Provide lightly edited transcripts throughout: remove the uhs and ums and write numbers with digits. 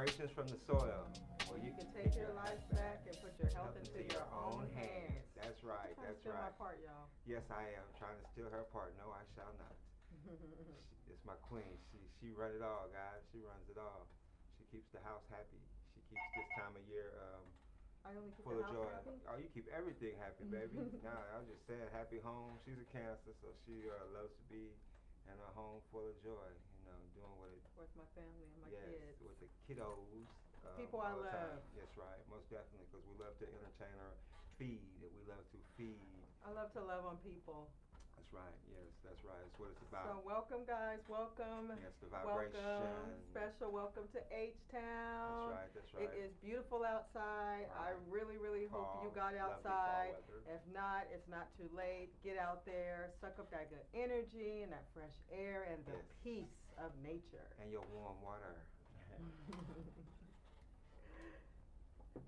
Vibrations from the soil. Well, You can take your life back and put your health into your own hands. That's I'm right. trying to That's steal my right. part, y'all. Yes, I am trying to steal her part. No, I shall not. It's my queen. She run it all, guys. She runs it all. She keeps the house happy. She keeps this time of year I only keep full the of house joy. happy. Oh, you keep everything happy, baby. Nah, I was just saying, happy home. She's a Cancer, so she loves to be in a home full of joy. Doing what it. With my family and my Yes, kids. with the kiddos. People I all the time. love. That's right, most definitely, because we love to entertain or feed. We love to feed. I love to love on people. That's right. Yes, that's right. That's what it's So about. welcome, guys. Welcome. Yes, the Welcome. vibration. Special welcome to H That's Town. right. That's right. It is beautiful outside. I Right. really, really hope you Fall, got lovely fall outside. weather. If not, it's not too late. Get out there, suck up that good energy and that fresh air and the Yes. peace of nature. And your warm water.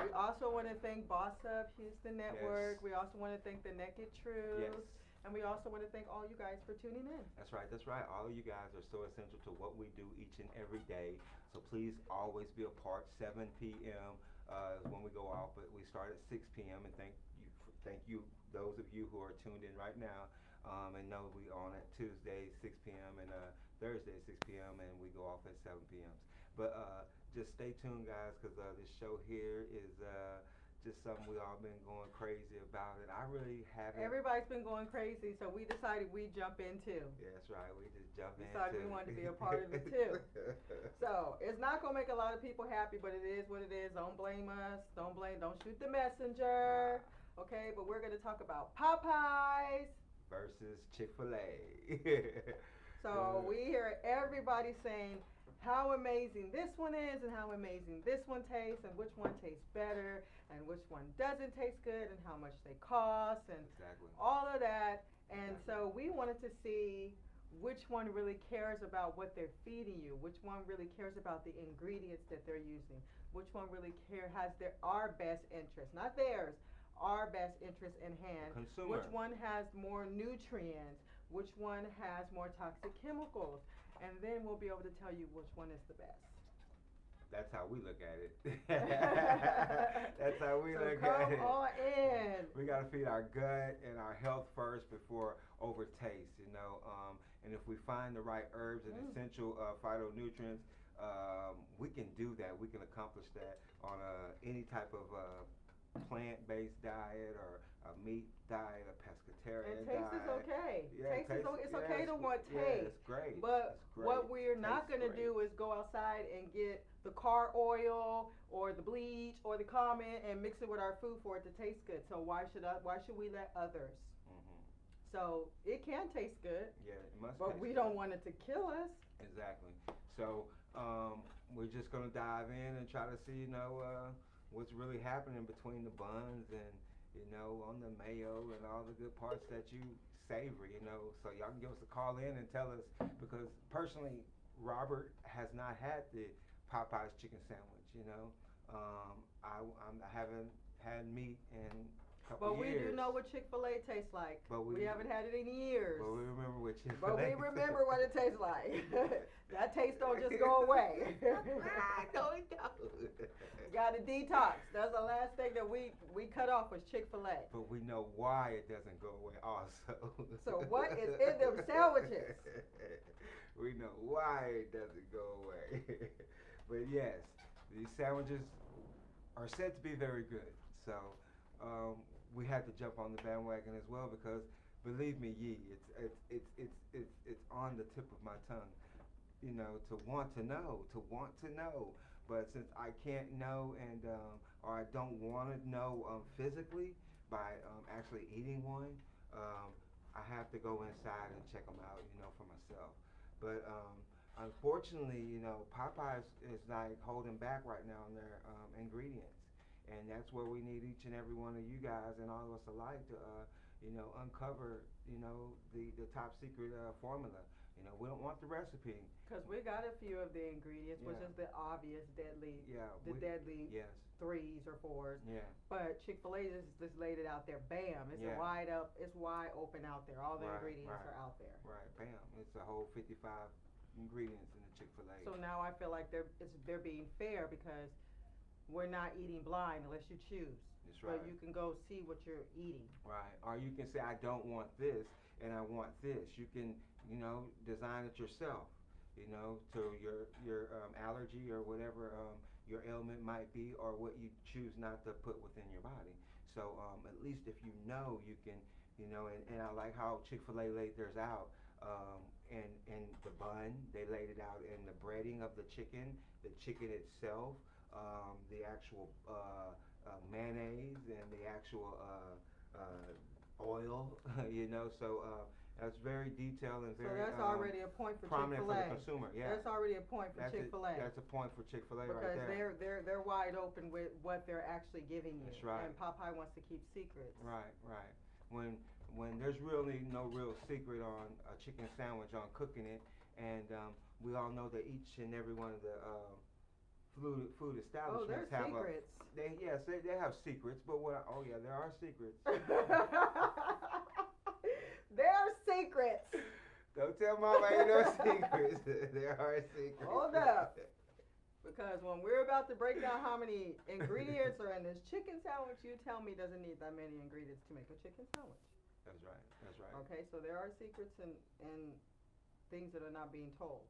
We also want to thank Boss Up Houston Network. Yes. We also want to thank the Naked Truth. Yes. And we also want to thank all you guys for tuning in. That's right, that's right. All of you guys are so essential to what we do each and every day. So please always be a part. 7 p.m. Is when we go off, but we start at 6 p.m. And thank you, those of you who are tuned in right now, and know we on at Tuesday 6 p.m. and Thursday 6 p.m. and we go off at 7 p.m. But just stay tuned, guys, because this show here is just something we all been going crazy about, and I really haven't. Everybody's been going crazy, so we decided we'd jump in too. Yeah, that's right. We just jump in. Decided we wanted to be a part of it too. So it's not gonna make a lot of people happy, but it is what it is. Don't blame us. Don't shoot the messenger. Okay, but we're gonna talk about Popeyes versus Chick-fil-A. So we hear everybody saying how amazing this one is and how amazing this one tastes and which one tastes better and which one doesn't taste good and how much they cost and Exactly. all of that. And so we wanted to see which one really cares about what they're feeding you, which one really cares about the ingredients that they're using, which one really has our best interest, not theirs, our best interest in hand, Consumer. which one has more nutrients, which one has more toxic chemicals, and then we'll be able to tell you which one is the best. That's how we look at it. That's how we look at it. Come on in. We gotta feed our gut and our health first before over taste, and if we find the right herbs and essential phytonutrients, we can do that. We can accomplish that on any type of plant-based diet or a meat diet, a pescatarian and taste diet. is okay. Yeah, taste is okay. It's okay to want taste. Yeah, it's great. But it's great. what we're not Tastes going to great. do is go outside and get the car oil or the bleach or the comment and mix it with our food for it to taste good. So why should we let others? Mm-hmm. So it can taste good. Yeah, it must. But we don't want it to kill us. Exactly. So we're just gonna dive in and try to see, what's really happening between the buns and on the mayo and all the good parts that you savor. So y'all can give us a call in and tell us, because personally, Robert has not had the Popeyes chicken sandwich. I haven't had meat in a couple But we years. do know what Chick-fil-A tastes like. But we haven't had it in years. But we remember what Chick-fil-A. But we remember what it tastes like. That taste don't just go away. No, it don't. Got to detox. That's the last thing that we cut off was Chick-fil-A. But we know why it doesn't go away also. So what is in them sandwiches? We know why it doesn't go away. But yes, these sandwiches are said to be very good. So we had to jump on the bandwagon as well, because believe me, it's on the tip of my tongue. To want to know. But since I can't know and or I don't want to know physically by actually eating one, I have to go inside and check them out, for myself. But unfortunately, Popeyes is like holding back right now on their ingredients, and that's where we need each and every one of you guys and all of us alike to, uncover, the top secret formula. We don't want the recipe. Because we got a few of the ingredients, which Yeah. is the obvious deadly, Yeah, deadly yes. 3s or 4s. Yeah. But Chick-fil-A just laid it out there. Bam! It's Yeah. It's wide open out there. All the ingredients right. are out there. Right, bam. It's a whole 55 ingredients in the Chick-fil-A. So now I feel like they're being fair because we're not eating blind unless you choose. That's right. But you can go see what you're eating. Right. Or you can say, I don't want this and I want this. You can, design it yourself, to your allergy or whatever your ailment might be or what you choose not to put within your body. So at least if you can, and I like how Chick-fil-A laid theirs out. And the bun, they laid it out in the breading of the chicken itself, the actual mayonnaise and the actual oil, so that's very detailed and So very that's already a point for prominent Chick-fil-A. for the consumer. Yeah, That's already a point for Chick-fil-A. That's a point for Chick-fil-A right because there. they're wide open with what they're actually giving you. That's right. And Popeye wants to keep secrets. Right. When there's really no real secret on a chicken sandwich on cooking it, and we all know that each and every one of the food establishments there's have secrets. They have secrets, but there are secrets. There are secrets. Don't tell Mama ain't no secrets. There are secrets. Hold up. Because when we're about to break down how many ingredients are in this chicken sandwich, you tell me doesn't need that many ingredients to make a chicken sandwich. That's right. Okay, so there are secrets and things that are not being told.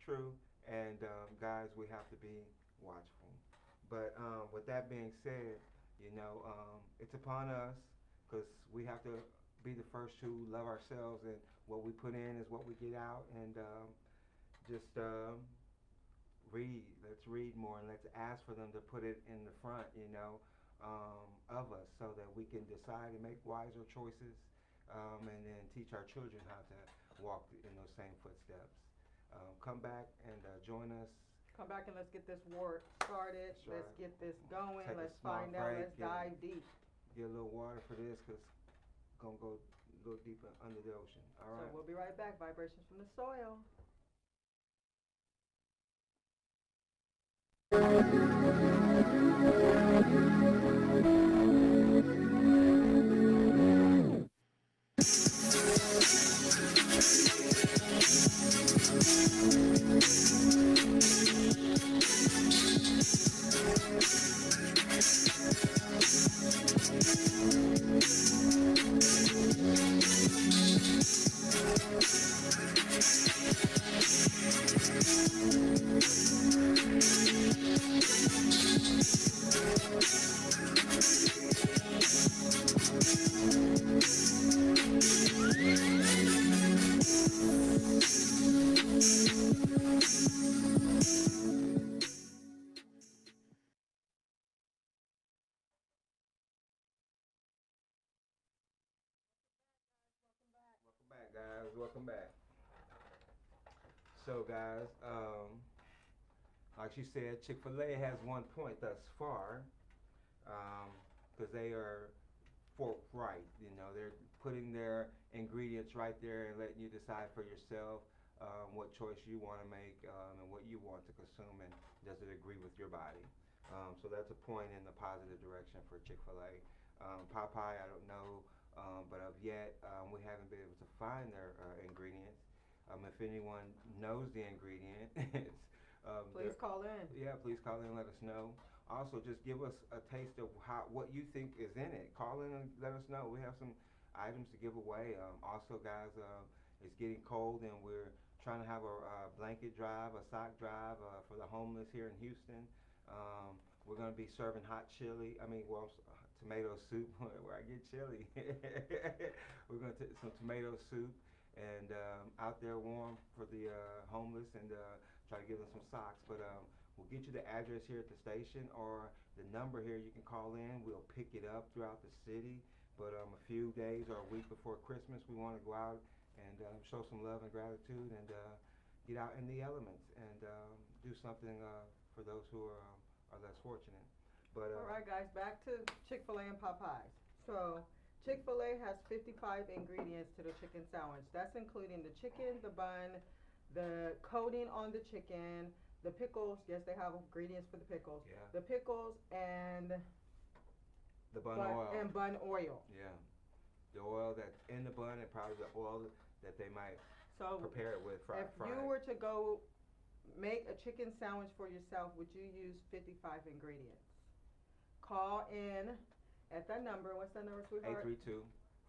True, and guys, we have to be watchful. But with that being said, it's upon us because we have to be the first to love ourselves, and what we put in is what we get out, and just read. Let's read more, and let's ask for them to put it in the front, of us, so that we can decide and make wiser choices, and then teach our children how to walk in those same footsteps. Come back and join us. Come back and let's get this war started. That's right. Let's get this going. Take a Let's small find out. break, Let's dive deep. Get a little water for this, because it's going to go a little deeper under the ocean. All right. So we'll be right back. Vibrations from the soil. Welcome back. So, guys, like she said, Chick-fil-A has 1 point thus far, because they are forthright. They're putting their ingredients right there and letting you decide for yourself what choice you want to make, and what you want to consume, and does it agree with your body. So that's a point in the positive direction for Chick-fil-A. Popeye, I don't know. But of yet, we haven't been able to find their ingredients. If anyone knows the ingredient, please call in. Yeah, please call in and let us know. Also, just give us a taste of what you think is in it. Call in and let us know. We have some items to give away. Also, guys, it's getting cold, and we're trying to have a blanket drive, a sock drive for the homeless here in Houston. We're going to be serving hot chili. Tomato soup where I get chili. We're going to take some tomato soup and out there warm for the homeless, and try to give them some socks. But we'll get you the address here at the station, or the number here. You can call in. We'll pick it up throughout the city. But a few days or a week before Christmas, we want to go out and show some love and gratitude, and get out in the elements and do something for those who are less fortunate. But, all right, guys, back to Chick-fil-A and Popeyes. So Chick-fil-A has 55 ingredients to the chicken sandwich. That's including the chicken, the bun, the coating on the chicken, the pickles. Yes, they have ingredients for the pickles. Yeah. The pickles and the bun oil. And bun oil. Yeah. The oil that's in the bun, and probably the oil that they might So prepare it with if fried. you were to go make a chicken sandwich for yourself, would you use 55 ingredients? Call in at that number. What's that number, sweetheart?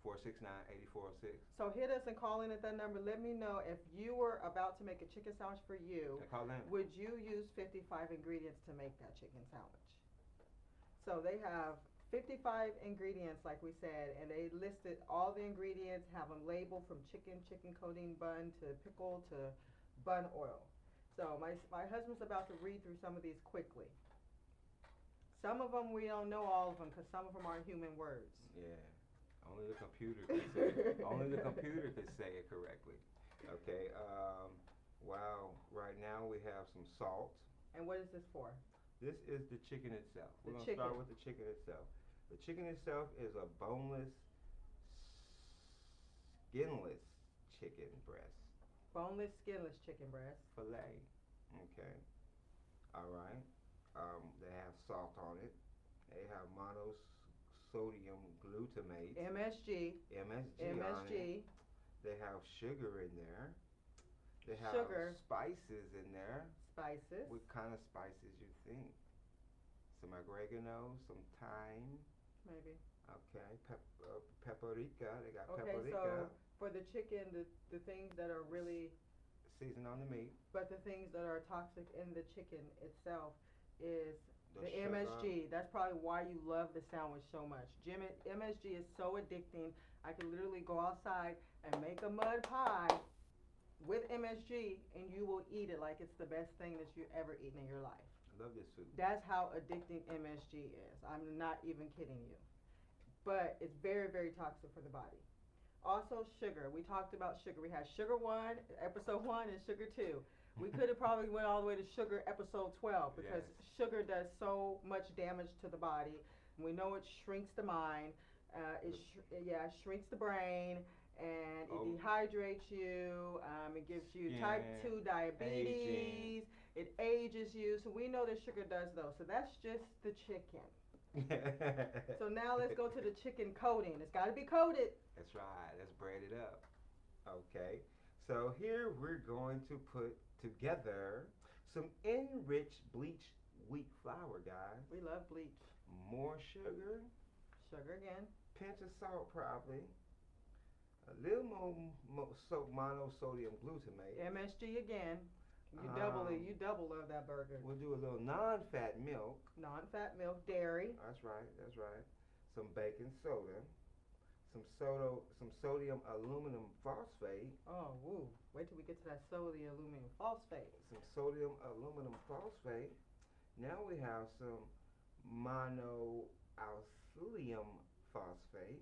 832-469-8406. So hit us and call in at that number. Let me know if you were about to make a chicken sandwich for you. Call in. Would you use 55 ingredients to make that chicken sandwich? So they have 55 ingredients, like we said, and they listed all the ingredients, have them labeled from chicken coating bun to pickle to bun oil. So my husband's about to read through some of these quickly. Some of them we don't know all of them because some of them aren't human words. Yeah, only the computer can say it. Only the computer can say it correctly. Okay. Wow. Right now we have some salt. And what is this for? This is the chicken itself. The We're gonna chicken. start with the chicken itself. The chicken itself is a boneless, skinless chicken breast Boneless, skinless chicken breast. fillet. Okay. All right. They have salt on it. They have monosodium glutamate, MSG. MSG on it. MSG. They have sugar in there. They have Sugar. spices in there. Spices. What kind of spices you think? Some oregano, some thyme. Maybe. Okay, paprika. They got Okay, paprika. so for the chicken, the things that are really, Season on the meat. but the things that are toxic in the chicken itself is the sugar. MSG. That's probably why you love the sandwich so much. MSG is so addicting. I could literally go outside and make a mud pie with MSG, and you will eat it like it's the best thing that you ever eaten in your life. I love this food. That's how addicting MSG is. I'm not even kidding you. But it's very, very toxic for the body. Also, sugar. We talked about sugar. We had sugar 1, episode 1, and sugar 2. We could have probably went all the way to sugar episode 12 because Yes. sugar does so much damage to the body. We know it shrinks the mind. It shrinks the brain, and it dehydrates you. It gives you type 2 diabetes. Aging. It ages you. So we know that sugar does those. So that's just the chicken. So now let's go to the chicken coating. It's got to be coated. That's right. Let's braid it up. Okay. So here we're going to put together some enriched bleached wheat flour, guys. We love bleach. More sugar, Sugar again. pinch of salt probably, a little more monosodium glutamate. MSG again. You double love that burger. We'll do a little non-fat milk. Non-fat milk, dairy. That's right. That's right. Some baking soda, some sodium aluminum phosphate. Oh, woo. Wait till we get to that sodium aluminum phosphate. Some sodium aluminum phosphate. Now we have some monoalcylium phosphate.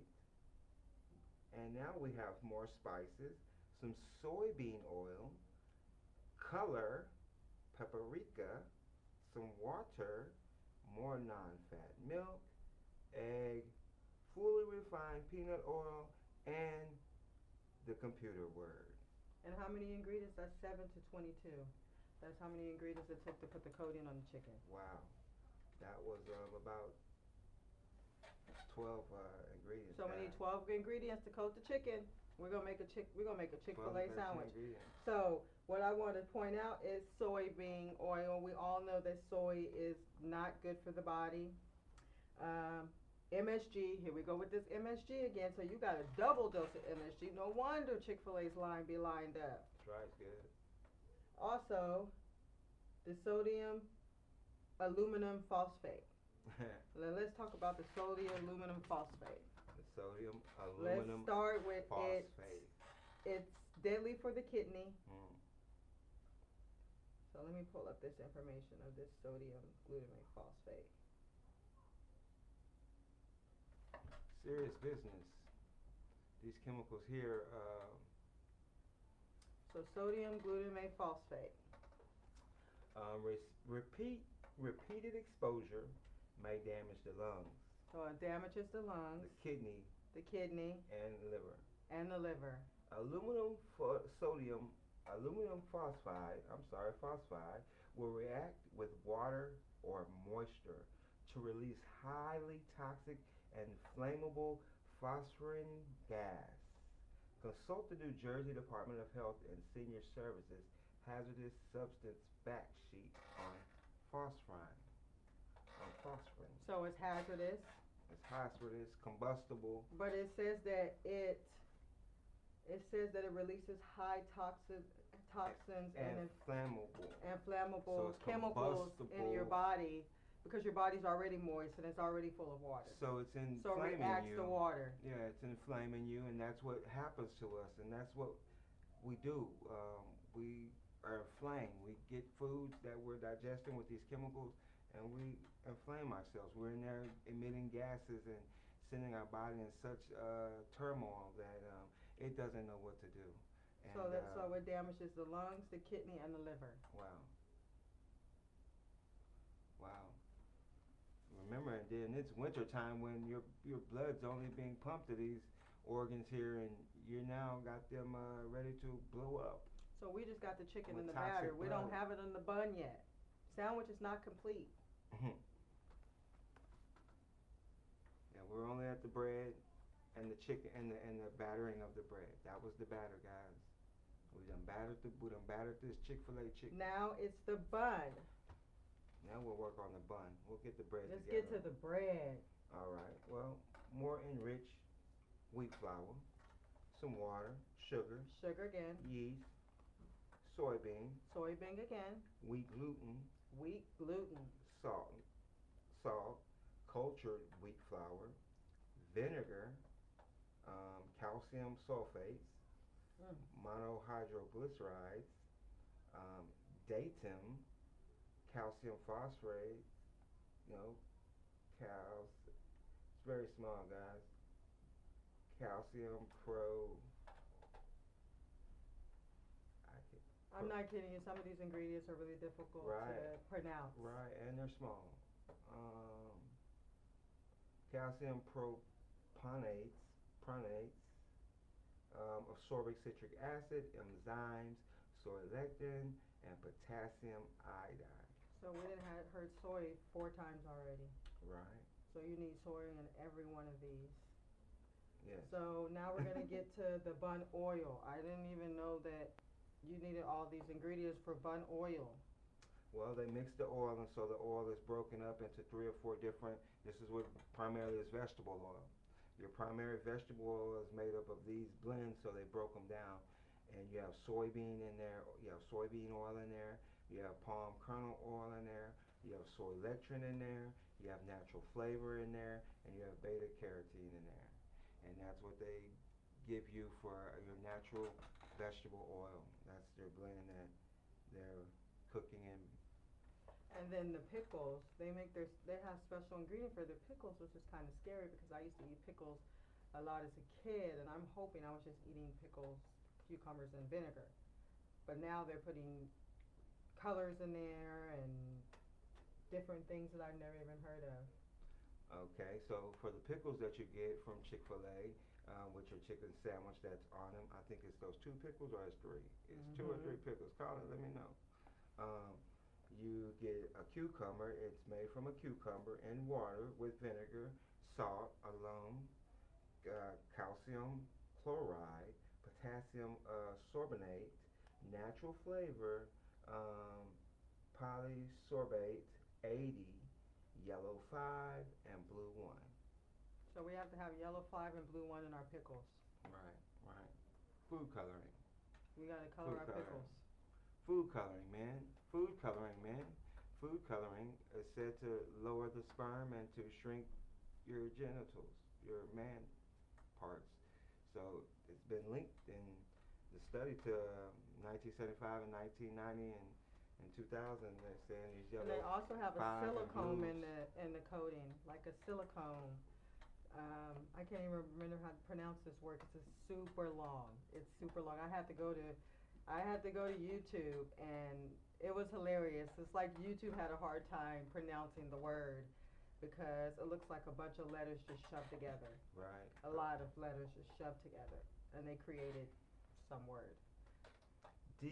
And now we have more spices, some soybean oil, color, paprika, some water, more non-fat milk, egg, fully refined peanut oil, and the computer word. And how many ingredients? That's 7 to 22. That's how many ingredients it took to put the coating on the chicken. Wow, that was about 12 ingredients. So we need 12 ingredients to coat the chicken. We're gonna make a Chick-fil-A sandwich. So what I want to point out is soybean oil. We all know that soy is not good for the body. MSG. Here we go with this MSG again. So you got a double dose of MSG. No wonder Chick-fil-A's line be lined up. That's right, it's good. Also, the sodium aluminum phosphate. Now let's talk about the sodium aluminum phosphate. The sodium Let's aluminum start with phosphate. it's deadly for the kidney. Mm. So let me pull up this information of this sodium glutamate phosphate. Serious business. These chemicals here, So sodium glutamate phosphate. repeated exposure may damage the lungs, So it damages the lungs, the kidney, the kidney, and liver. and the liver. Aluminum phosphide will react with water or moisture to release highly toxic and flammable phosphorin gas. Consult the New Jersey Department of Health and Senior Services hazardous substance fact sheet on phosphine. On phosphine. So it's hazardous, It's hazardous, combustible. but it says that it releases high toxins and and flammable. inflammable So it's chemicals in your combustible. body because your body's already moist and it's already full of water. So it's So it inflaming reacts you. to water. Yeah, it's inflaming you, and that's what happens to us, and that's what we do. We are inflamed. We get foods that we're digesting with these chemicals, and we inflame ourselves. We're in there emitting gases and sending our body in such turmoil that it doesn't know what to do. And, So it damages the lungs, the kidney, and the liver. wow, wow. Remember, and then it's winter time when your blood's only being pumped to these organs here, and you now got them ready to blow up. So we just got the chicken With in the toxic batter. We don't blood. have it in the bun yet. Sandwich is not complete. Yeah, we're only at the bread and the chicken and the battering of the bread. That was the batter, guys. We done battered this Chick-fil-A chicken. Now it's the bun. Now we'll work on the bun. We'll get the bread Let's together. get to the bread. All right. Well, more enriched wheat flour, some water, sugar, Sugar again. yeast, soybean, Soybean again. wheat gluten, Wheat gluten. salt, cultured wheat flour, vinegar, calcium sulfates, Mm. monohydroglycerides, datum, calcium phosphate, it's very small, guys. Calcium I'm not kidding you. Some of these ingredients are really difficult Right. to pronounce. right, and they're small. Calcium pronates, ascorbic citric acid, enzymes, soy lectin, and potassium iodide. So we didn't heard soy 4 times already. Right. So you need soy in every one of these. Yes. So now we're gonna get to the bun oil. I didn't even know that you needed all these ingredients for bun oil. Well, they mix the oil, and so the oil is broken up into 3 or 4 different. This is what primarily is vegetable oil. Your primary vegetable oil is made up of these blends, so they broke them down. And you have soybean in there. You have soybean oil in there. You have palm kernel oil in there. You have soy lecithin in there. You have natural flavor in there, and you have beta carotene in there. And that's what they give you for your natural vegetable oil. That's their blend that they're cooking in. And then the pickles, they have special ingredient for their pickles, which is kind of scary because I used to eat pickles a lot as a kid, and I'm hoping I was just eating pickles, cucumbers, and vinegar. But now they're putting colors in there and different things that I've never even heard of. Okay, so for the pickles that you get from Chick-fil-A, with your chicken sandwich that's on them, I think it's those 2 pickles or it's 3. It's 2 or 3 pickles. Call it, let me know. You get a cucumber. It's made from a cucumber in water with vinegar, salt, alum, calcium chloride, potassium sorbonate, natural flavor, polysorbate 80, yellow 5, and blue 1. So we have to have yellow 5 and blue 1 in our pickles. Right, right. Food coloring. We gotta color Food our coloring. pickles. Food coloring, man. Food coloring, man. Food coloring is said to lower the sperm and to shrink your genitals, your man parts. So it's been linked in the study to 1975 and 1990 and 2000. They're saying these And yellow they also have a 5 and silicone blues. in the coating, like a silicone. I can't even remember how to pronounce this word. It's super long. It's super long. I had to go to YouTube, and it was hilarious. It's like YouTube had a hard time pronouncing the word because it looks like a bunch of letters just shoved together. Right. A lot of letters just shoved together, and they created some word.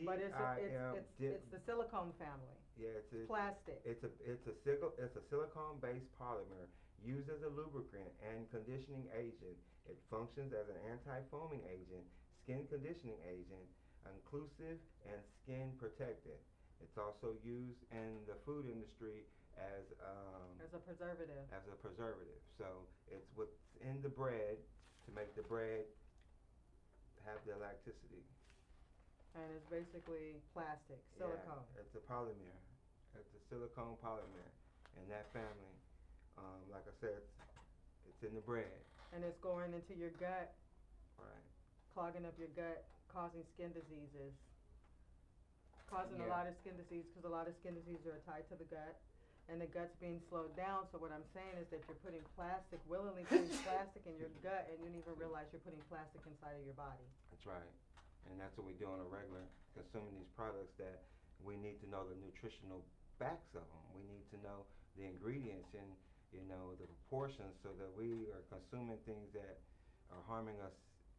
But it's the silicone family. Yeah, it's Plastic. It's a silicone-based polymer used as a lubricant and conditioning agent. It functions as an anti-foaming agent, skin conditioning agent, inclusive and skin protectant. It's also used in the food industry As a preservative. as a preservative. So it's what's in the bread to make the bread have the elasticity. And it's basically plastic, silicone. Yeah, it's a polymer. It's a silicone polymer in that family. Like I said, it's in the bread. And it's going into your gut, Right. clogging up your gut, causing skin diseases. Causing a Yeah. lot of skin disease because a lot of skin diseases are tied to the gut. And the gut's being slowed down. So what I'm saying is that you're putting plastic, willingly putting plastic in your gut, and you don't even realize you're putting plastic inside of your body. That's right. And that's what we do on a regular, consuming these products that we need to know the nutritional backs of them. We need to know the ingredients and, the proportions so that we are consuming things that are harming us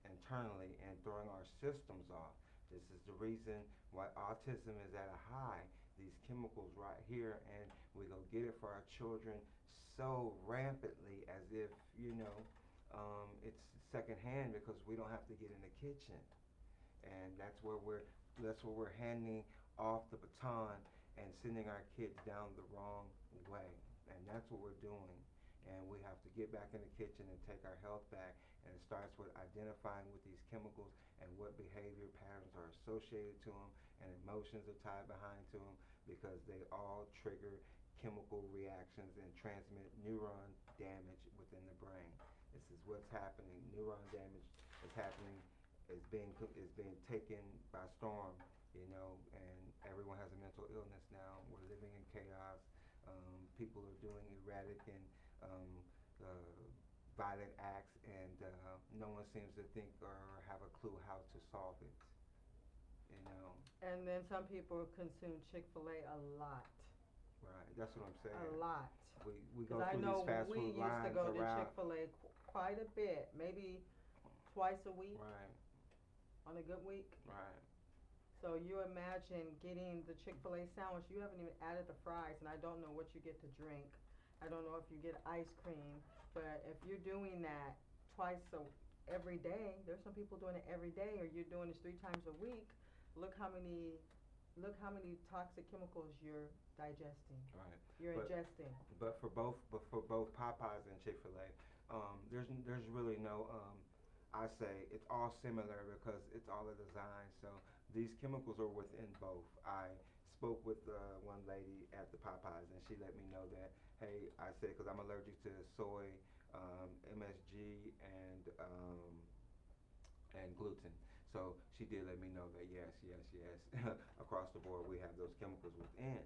internally and throwing our systems off. This is the reason why autism is at a high. These chemicals right here, and we go get it for our children so rampantly as if, it's secondhand because we don't have to get in the kitchen. And that's where we're handing off the baton and sending our kids down the wrong way. And that's what we're doing. And we have to get back in the kitchen and take our health back. And it starts with identifying with these chemicals and what behavior patterns are associated to them and emotions are tied behind to them because they all trigger chemical reactions and transmit neuron damage within the brain. This is what's happening. Neuron damage is happening, is being taken by storm, and everyone has a mental illness now. We're living in chaos. People are doing erratic and violent acts, and no one seems to think or have a clue how to solve it. And then some people consume Chick-fil-A a lot. Right, that's what I'm saying. A lot. We go Because I through know these fast we food used to lines go to around. Chick-fil-A quite a bit, maybe twice a week Right, on a good week. right. So you imagine getting the Chick-fil-A sandwich, you haven't even added the fries, and I don't know what you get to drink. I don't know if you get ice cream, but if you're doing that every day, there's some people doing it every day, or you're doing this 3 times a week, look how many toxic chemicals you're digesting. Right. You're But- ingesting. But for both Popeyes and Chick-fil-A, there's really no I say it's all similar because it's all a design. So these chemicals are within both. I spoke with one lady at the Popeyes and she let me know that hey, I said because I'm allergic to soy, MSG, and gluten. So she did let me know that yes, across the board we have those chemicals within.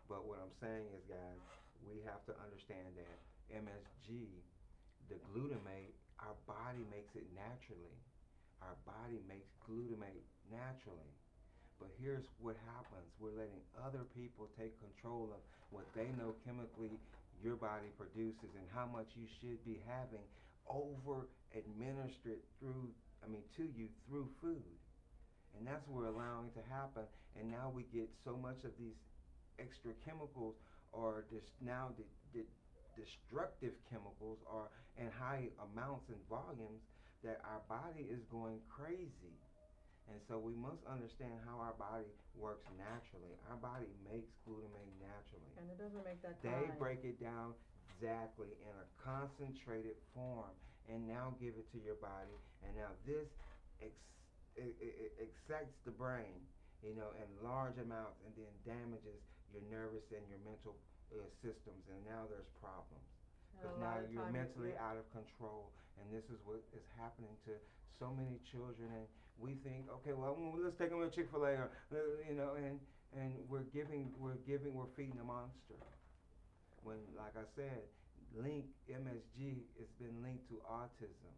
But what I'm saying is, guys, we have to understand that MSG, the glutamate, our body makes it naturally. Our body makes glutamate naturally. But here's what happens. We're letting other people take control of what they know chemically your body produces and how much you should be having over administered to you through food. And that's what we're allowing to happen. And now we get so much of these extra chemicals or now the destructive chemicals are in high amounts and volumes that our body is going crazy. And so we must understand how our body works naturally. Our body makes glutamate naturally. And it doesn't make that They kind. break it down exactly in a concentrated form and now give it to your body. And now this excites the brain, in large amounts and then damages your nervous and your mental systems. And now there's problems. And Because a lot now of you're times mentally out of control. And this is what is happening to so many children. And we think, okay, well, let's take them to Chick-fil-A, or, and we're feeding a monster. When, like I said, MSG has been linked to autism.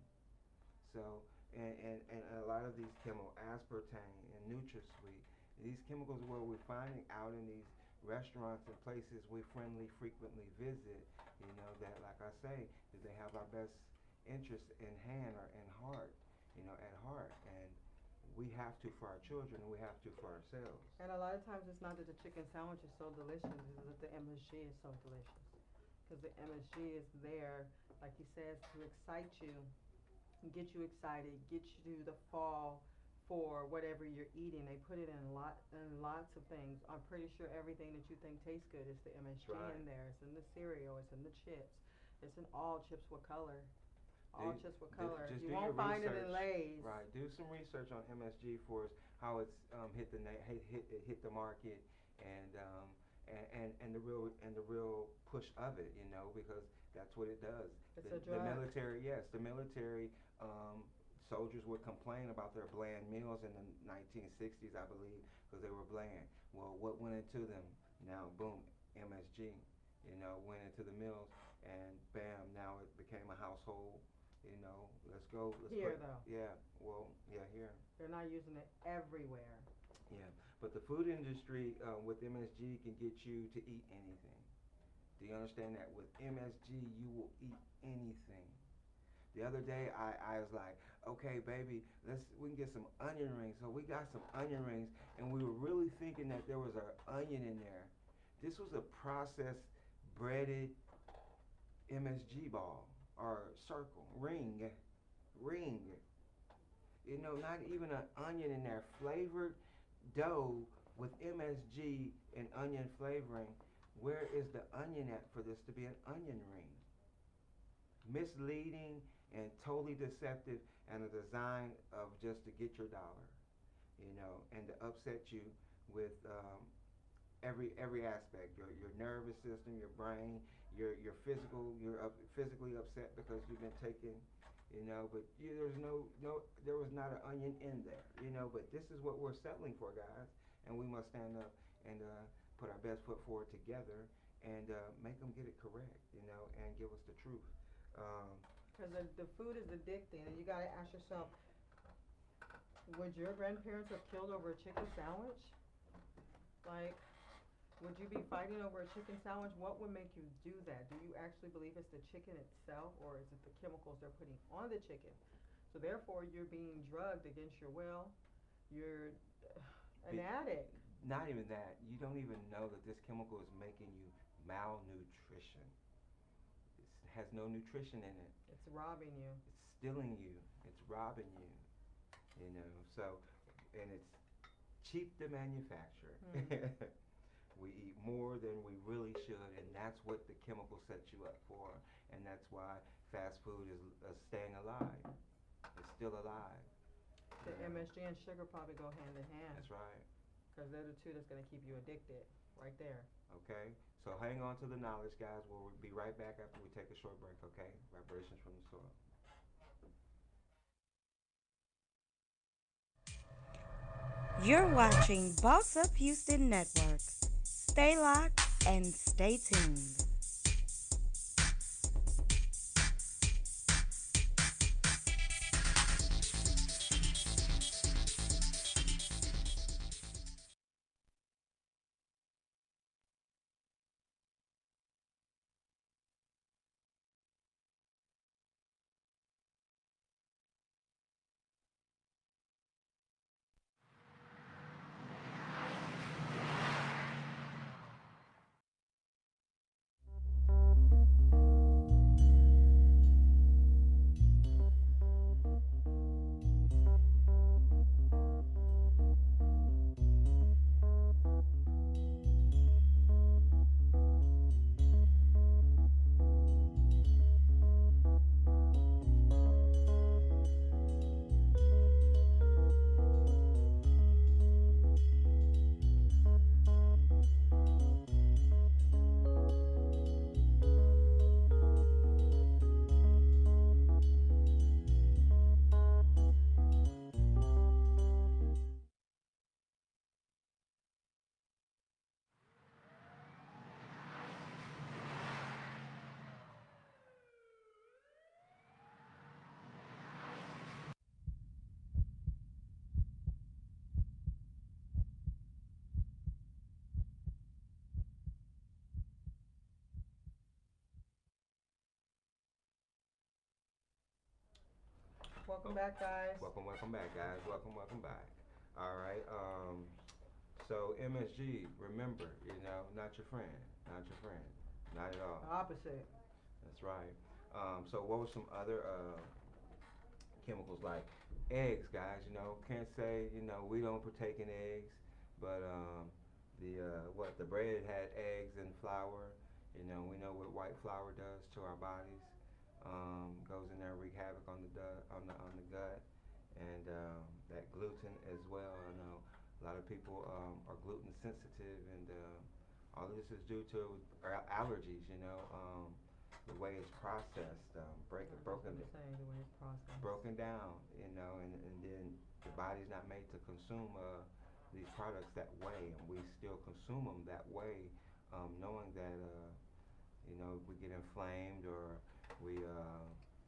So, and a lot of these chemicals, aspartame and NutraSweet, these chemicals where we're finding out in these restaurants and places we frequently visit, that, like I say, that they have our best interest in hand or in heart, at heart. And we have to for our children and we have to for ourselves. And a lot of times it's not that the chicken sandwich is so delicious, it's that the MSG is so delicious. Because the MSG is there, like he says, to excite you, get you excited, get you to the fall for whatever you're eating. They put it in lots of things. I'm pretty sure everything that you think tastes good is the MSG That's right. in there. It's in the cereal. It's in the chips. It's in all chips with color. All chips with color. Just You do your won't find it in research. Lay's. Right. Do some research on MSG for us, how it's hit the market, and the real push of it. Because that's what it does. It's The, a the drug. military, yes, the military. Soldiers would complain about their bland meals in the 1960s, I believe, because they were bland. Well, what went into them? Now, boom, MSG. Went into the meals, and bam, now it became a household. Let's go. Here, though. Yeah, well, yeah, here. They're not using it everywhere. Yeah, but the food industry with MSG can get you to eat anything. Do you understand that? With MSG, you will eat anything. The other day, I was like, okay, baby, we can get some onion rings. So we got some onion rings, and we were really thinking that there was an onion in there. This was a processed, breaded MSG ball or circle, ring. Not even an onion in there. Flavored dough with MSG and onion flavoring. Where is the onion at for this to be an onion ring? Misleading and totally deceptive, and a design of just to get your dollar, and to upset you with every aspect, your nervous system, your brain, your physical. You're physically upset because you've been taking, but there was not an onion in there, but this is what we're settling for, guys, and we must stand up and put our best foot forward together and make them get it correct, and give us the truth. Because the food is addicting, and you got to ask yourself, would your grandparents have killed over a chicken sandwich? Like, would you be fighting over a chicken sandwich? What would make you do that? Do you actually believe it's the chicken itself, or is it the chemicals they're putting on the chicken? So therefore, you're being drugged against your will. You're an addict. Not even that. You don't even know that this chemical is making you malnutrition. It has no nutrition in it. It's robbing you. It's stealing you. It's robbing you. So, and it's cheap to manufacture. We eat more than we really should, and that's what the chemical sets you up for. And that's why fast food is staying alive. It's still alive. The MSG and sugar probably go hand in hand. That's right. Because they're the two that's going to keep you addicted, right there. Okay, so hang on to the knowledge, guys. We'll be right back after we take a short break, okay? Vibrations from the soil. You're watching Boss Up Houston Network. Stay locked and stay tuned. Welcome back, guys. Welcome back, guys. Welcome back. All right. So MSG, remember, not your friend, not at all. Opposite. That's right. So what were some other chemicals like eggs, guys. Can't say we don't partake in eggs, but the bread had eggs and flour. We know what white flour does to our bodies. Goes in there and wreak havoc on the gut, and that gluten as well. I know a lot of people are gluten sensitive, and all of this is due to allergies. The way it's processed, broken The way it's processed. broken down, and then the body's not made to consume these products that way, and we still consume them that way, knowing that we get inflamed or we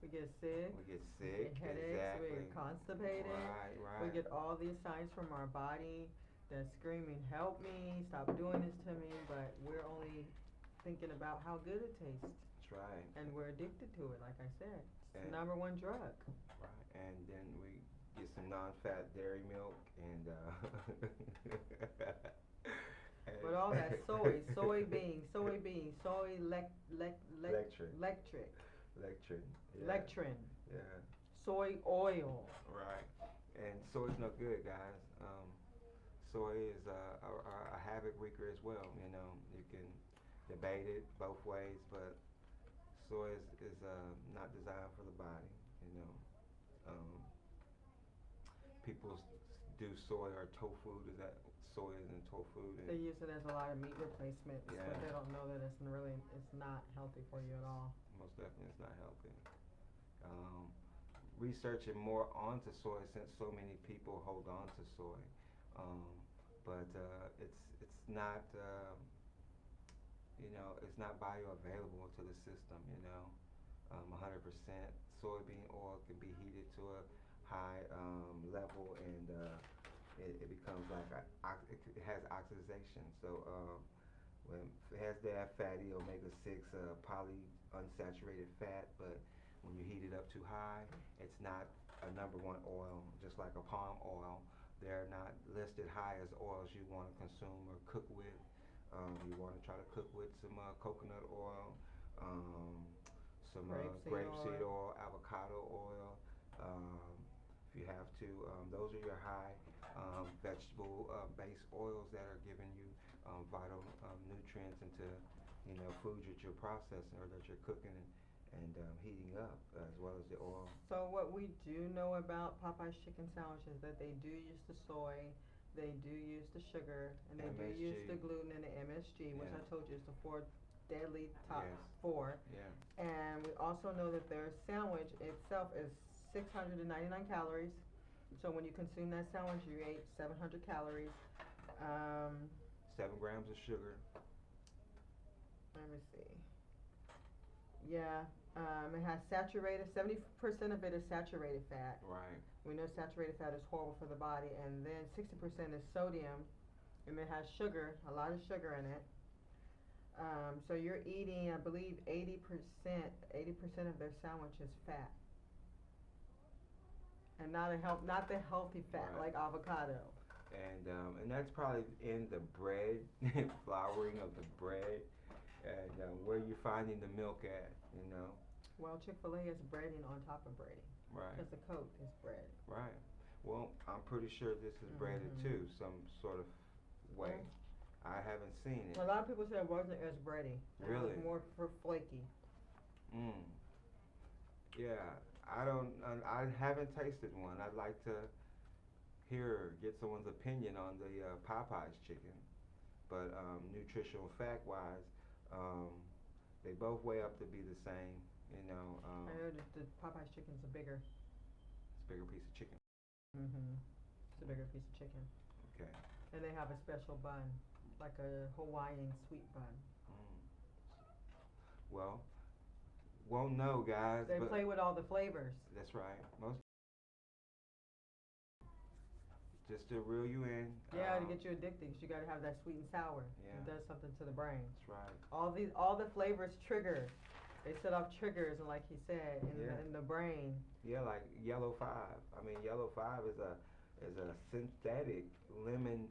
We get sick. we get We sick. get headaches. Exactly. We get constipated. Right. We get all these signs from our body that's screaming, "Help me! Stop doing this to me!" But we're only thinking about how good it tastes, That's right. and we're addicted to it. Like I said, it's the And- #1 drug. Right. And then we get some non-fat dairy milk and. But all that soybeans, Lectrin. Yeah. lectrin, Yeah. soy oil. Right. And soy's no good, guys. Soy is a havoc wreaker as well. You can debate it both ways, but soy is not designed for the body. Um, People do soy or tofu. Does that soy is in tofu? They use it as a lot of meat replacement, Yeah. but they don't know that it's not healthy for you at all. Most definitely, it's not healthy. Researching more onto soy since so many people hold on to soy, but it's not it's not bioavailable to the system. 100% soybean oil can be heated to a high level, and it becomes like it has oxidation. So when it has that fatty omega-6 polyunsaturated fat, but when you heat it up too high, it's not a #1 oil, just like a palm oil. They're not listed high as oils you want to consume or cook with. You want to try to cook with some coconut oil, some grapeseed oil, avocado oil. If you have to, those are your high vegetable based oils that are giving you vital nutrients into foods that you're processing or that you're cooking and heating up, as well as the oil. So what we do know about Popeye's chicken sandwich is that they do use the soy, they do use the sugar, and they do use the gluten and the MSG, which I told you is the 4 deadly top 4. Yeah. And we also know that their sandwich itself is 699 calories. So when you consume that sandwich, you ate 700 calories. 7 grams of sugar. Let me see. Yeah, it has saturated, 70% of it is saturated fat. Right. We know saturated fat is horrible for the body, and then 60% is sodium, and it has sugar, a lot of sugar in it. So you're eating, I believe, 80% of their sandwich is fat, and not the healthy fat like avocado. And that's probably in the bread, flouring of the bread, and where you're finding the milk at. Well, Chick-fil-A is breading on top of breading. Right. Because the Coke is bread. Right. Well, I'm pretty sure this is breaded too, some sort of way. I haven't seen it. A lot of people say it wasn't as bready. Really? It was more flaky. Yeah, I haven't tasted one. I'd like to get someone's opinion on the Popeye's chicken, but nutritional fact wise, they both weigh up to be the same. I know the Popeye's chicken's a bigger. It's a bigger piece of chicken. It's a bigger piece of chicken. Okay. And they have a special bun, like a Hawaiian sweet bun. Well, won't know, guys. They play with all the flavors. That's right. Most just to reel you in. Yeah, to get you addicted, 'cause you gotta have that sweet and sour. Yeah. It does something to the brain. That's right. All the flavors trigger. They set off triggers, and like he said, in the brain. Yeah, like Yellow 5. I mean, Yellow 5 is a synthetic lemon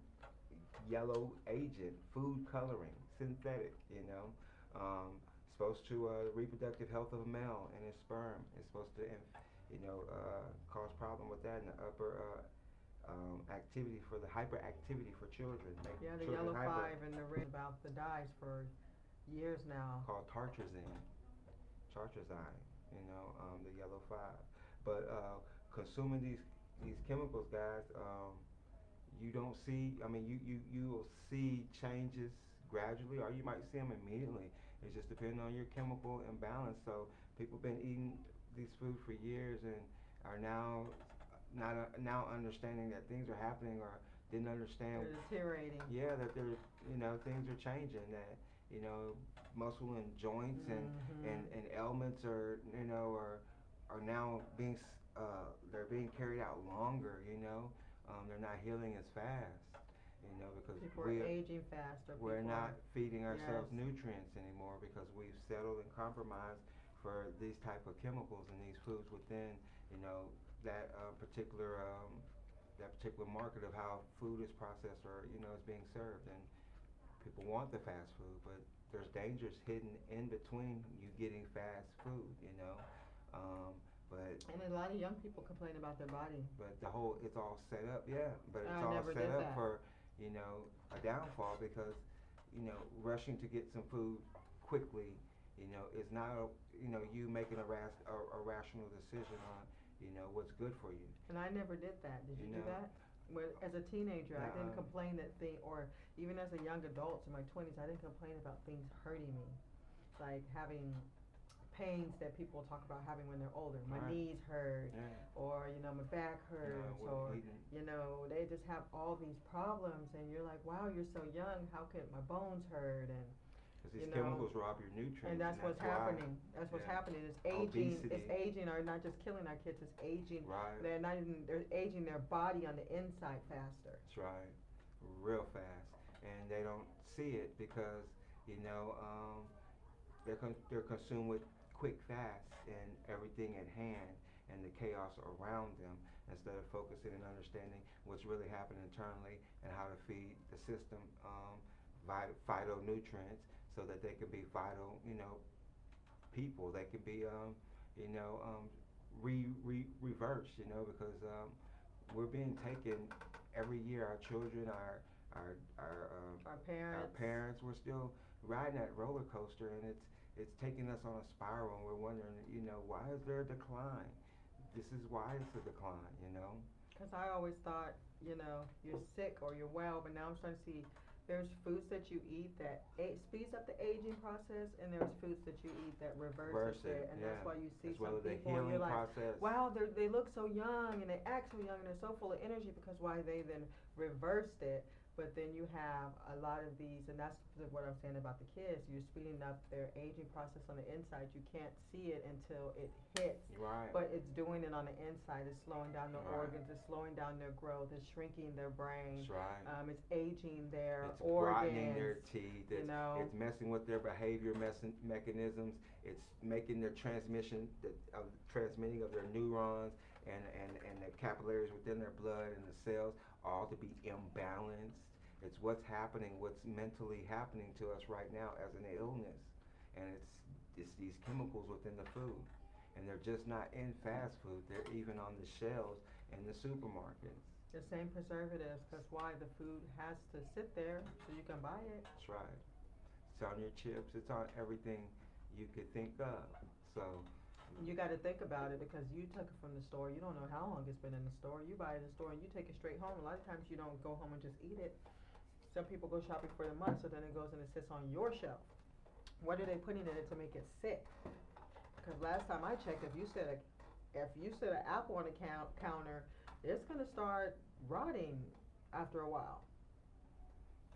yellow agent, food coloring, synthetic. Supposed to reproductive health of a male and his sperm. It's supposed to cause problem with that, and the upper activity for the hyperactivity for children, make Yeah, the children yellow hyper. five and the red about the dyes for years now. Called tartrazine, the yellow five. But consuming these chemicals, guys, you don't see. I mean, you will see changes gradually, or you might see them immediately. It's just depending on your chemical imbalance. So people been eating these foods for years and are now not now understanding that things are happening, or didn't understand. They're deteriorating. Yeah, that there's things are changing, that you know muscle and joints and ailments are now they're being carried out longer. They're not healing as fast. Because People are aging faster. we're People not are, feeding ourselves yes. nutrients anymore because we've settled and compromised for these type of chemicals and these foods within that particular market of how food is processed or is being served. And people want the fast food, but there's dangers hidden in between you getting fast food. But And a lot of young people complain about their body. but it's all set up, yeah. But it's I all never set did up that. for a downfall because rushing to get some food quickly, is not you making a rational decision on what's good for you. And I never did that. Did you You do know. that? When, as a teenager, I didn't Nuh-uh. complain that thing, or even as a young adult in my 20s, I didn't complain about things hurting me. Like having pains that people talk about having when they're older. My Right. knees hurt, Yeah. or my back hurts, with or eating. they just have all these problems, and you're like, wow, you're so young. How can my bones hurt? And Because these you know, chemicals rob your nutrients. and that's what's why. happening. That's what's Yeah. happening. It's aging. It's Obesity. aging, or not just killing our kids. It's aging. Right. They're not even. They're aging their body on the inside faster. That's right. Real fast. And they don't see it because, you know, they're consumed with quick fast and everything at hand and the chaos around them instead of focusing and understanding what's really happening internally and how to feed the system phytonutrients so that they can be people. They can be, reversed, because we're being taken every year. Our children, Our parents. our parents, we're still riding that roller coaster, and it's taking us on a spiral. And we're wondering, why is there a decline? This is why it's a decline. Because I always thought, you're sick or you're well, but now I'm starting to see there's foods that you eat that speeds up the aging process, and there's foods that you eat that reverses it. And that's why you see as well some as the people, and healing you're like, process. wow, they look so young, and they act so young, and they're so full of energy because why they then reversed it. But then you have a lot of these, and that's what I'm saying about the kids. You're speeding up their aging process on the inside. You can't see it until it hits. Right. But it's doing it on the inside. It's slowing down their Right. organs. It's slowing down their growth. It's shrinking their brain. That's right. It's aging their It's organs. brightening their teeth. It's messing with their behavior mechanisms. It's making their transmitting of their neurons and the capillaries within their blood and the cells all to be imbalanced. It's what's happening, what's mentally happening to us right now as an illness, and it's these chemicals within the food, and they're just not in fast food. They're even on the shelves in the supermarkets. The same preservatives, because why? The food has to sit there so you can buy it. That's right. It's on your chips. It's on everything you could think of. So You got to think about it because you took it from the store. You don't know how long it's been in the store. You buy it in the store and you take it straight home. A lot of times you don't go home and just eat it. Some people go shopping for the month, so then it goes and it sits on your shelf. What are they putting in it to make it sit? Because last time I checked, if you set an apple on the counter, it's gonna start rotting after a while.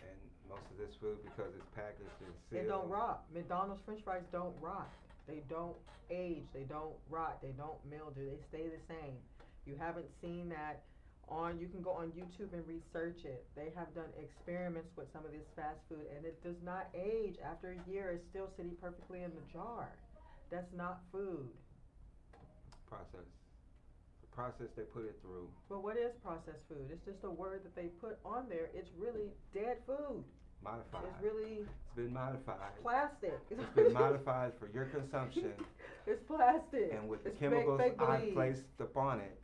and most of this food, because it's packaged and sealed. They don't rot. McDonald's French fries don't rot. They don't age. They don't rot. They don't mildew. They stay the same. You haven't seen that you can go on YouTube and research it. They have done experiments with some of this fast food, and it does not age. After a year, it's still sitting perfectly in the jar. That's not food. Process. The process they put it through. But what is processed food? It's just a word that they put on there. It's really dead food. Modified. It's really It's been modified. plastic. It's been modified for your consumption. It's plastic. And with the It's chemicals fake I believe. placed upon it,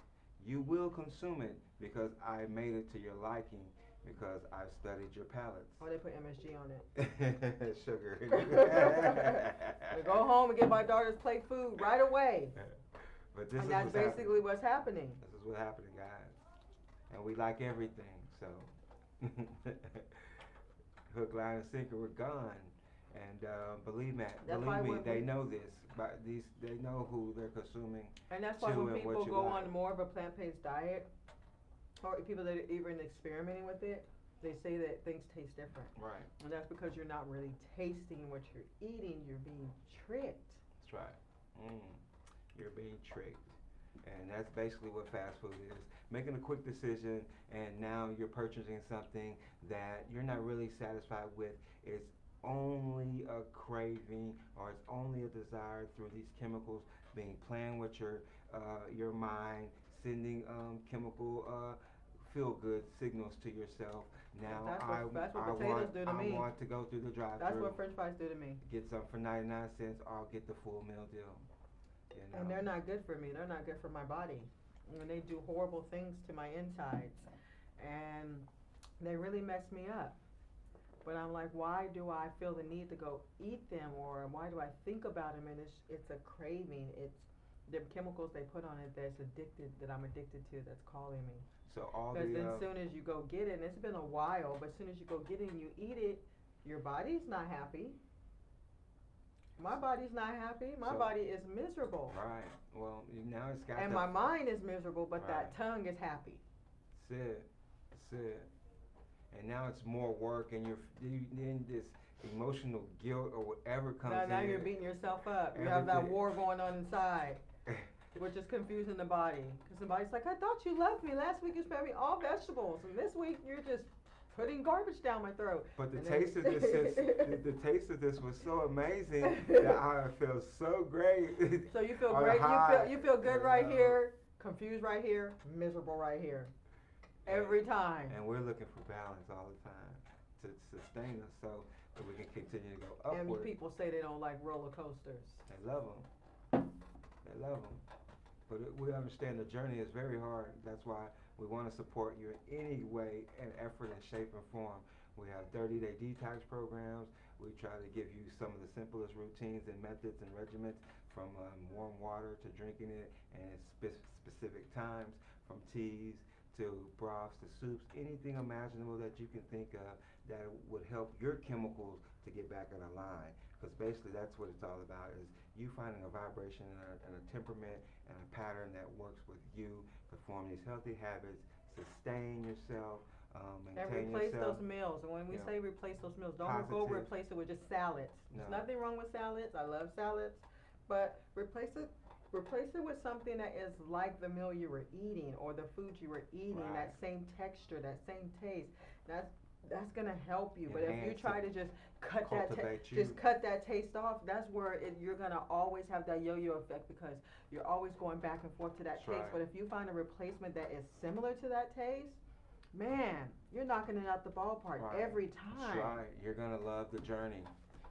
you will consume it because I made it to your liking because I've studied your palates. Oh, they put MSG on it. Sugar. I go home and get my daughter's plate food right away. But this And is that's what's basically happening. what's happening. This is what's happening, guys. And we like everything, so hook, line, and sinker, we're gone. And believe me, That's why they know this. But they know who they're consuming. And that's why Chew when and what people you go like. on more of a plant-based diet, or people that are even experimenting with it, they say that things taste different. Right. And that's because you're not really tasting what you're eating, you're being tricked. That's right. You're being tricked. And that's basically what fast food is. Making a quick decision, and now you're purchasing something that you're not really satisfied with. It's only a craving, or it's only a desire through these chemicals being playing with your mind, sending chemical feel-good signals to yourself. Now That's what potatoes do to me. I want to go through the drive-thru. That's what French fries do to me. Get some for 99 cents. I'll get the full meal deal. You know? And they're not good for me. They're not good for my body. And they do horrible things to my insides. And they really mess me up. But I'm like, why do I feel the need to go eat them, or why do I think about them? And it's a craving. It's the chemicals they put on it that I'm addicted to, that's calling me. So all Because the then as soon as you go get it, and it's been a while, but as soon as you go get it and you eat it, your body's not happy. My body's not happy. My So- body is miserable. right. Well, now it's got And the, my mind is miserable, but that Right. tongue is happy. That's it. That's it. And now it's more work, and then this emotional guilt or whatever comes Now in. you're beating yourself up. You have that Everything. war going on inside, which is confusing the body. Because the body's like, I thought you loved me. Last week you fed me all vegetables, and this week you're just putting garbage down my throat. But the And then- taste of this, the taste of this was so amazing that I feel so great. So you feel On a great. high, You feel good you right know. here, confused right here, miserable right here. Every time. And we're looking for balance all the time to sustain us, so that we can continue to go upward. And people say they don't like roller coasters. They love them. They love them. But we understand the journey is very hard. That's why we want to support you in any way and effort and shape and form. We have 30-day detox programs. We try to give you some of the simplest routines and methods and regimens, from warm water to drinking it and specific times, from teas to broths to soups, anything imaginable that you can think of that would help your chemicals to get back in a line. Because basically that's what it's all about, is you finding a vibration and a temperament and a pattern that works with you to form these healthy habits, sustain yourself, And maintain replace yourself. those meals. And when we Yeah. say replace those meals, don't go Positive. replace it with just salads. There's No. nothing wrong with salads. I love salads. But replace it with something that is like the meal you were eating, or the food you were eating, Right. that same texture, that same taste. That's gonna help you. But if you Enhance try it. to just cut that Cultivate you. just cut that taste off, that's where you're gonna always have that yo-yo effect, because you're always going back and forth to that That's taste. right. But if you find a replacement that is similar to that taste, man, you're knocking it out the ballpark Right. every time. That's right. You're gonna love the journey.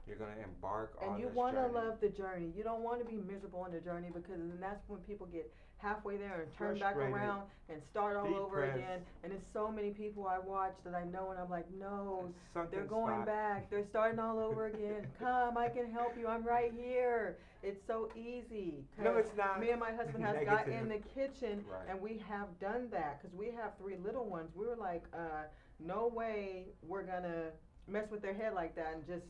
You're gonna embark on And you this want to journey. love the journey. You don't want to be miserable on the journey, because then that's when people get halfway there and turn back Frustrated, around and start all over depressed. again. And there's so many people I watch that I know, and I'm like, no, Sunken they're going spot. back. They're starting all over again. Come, I can help you. I'm right here. It's so easy. No, 'Cause it's not. Me and my husband has got in the Negative. kitchen, Right. and we have done that, because we have 3 little ones. We were like, no way we're gonna mess with their head like that and just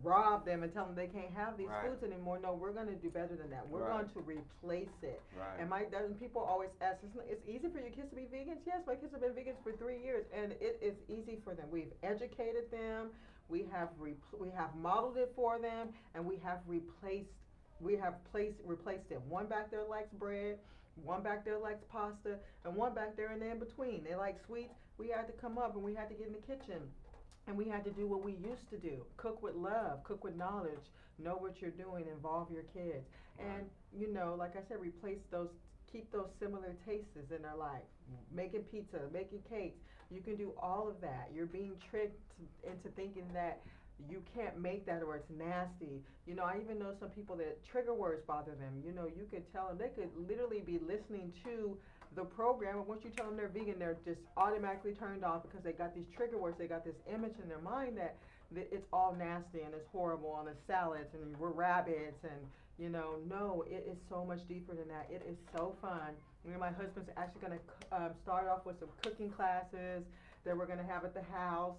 rob them and tell them they can't have these Right. foods anymore. No, we're gonna do better than that. We're Right. going to replace it. Right. And people always ask, it's easy for your kids to be vegans? Yes, my kids have been vegans for 3 years, and it is easy for them. We've educated them, we have modeled it for them, and we have replaced it. One back there likes bread, one back there likes pasta, and one back there in between. They like sweets. We had to come up and we had to get in the kitchen. And we had to do what we used to do. Cook with love, cook with knowledge, know what you're doing, involve your kids. And, like I said, keep those similar tastes in their life. Making pizza, making cakes, You can do all of that. You're being tricked into thinking that you can't make that or it's nasty. You know, I even know some people that trigger words bother them. You know, you could tell them, they could literally be listening to the program, and once you tell them they're vegan, they're just automatically turned off because they got these trigger words, they got this image in their mind that it's all nasty and it's horrible and it's salads and we're rabbits and, you know, no, it is so much deeper than that. It is so fun. Me and my husband's actually going to start off with some cooking classes that we're going to have at the house.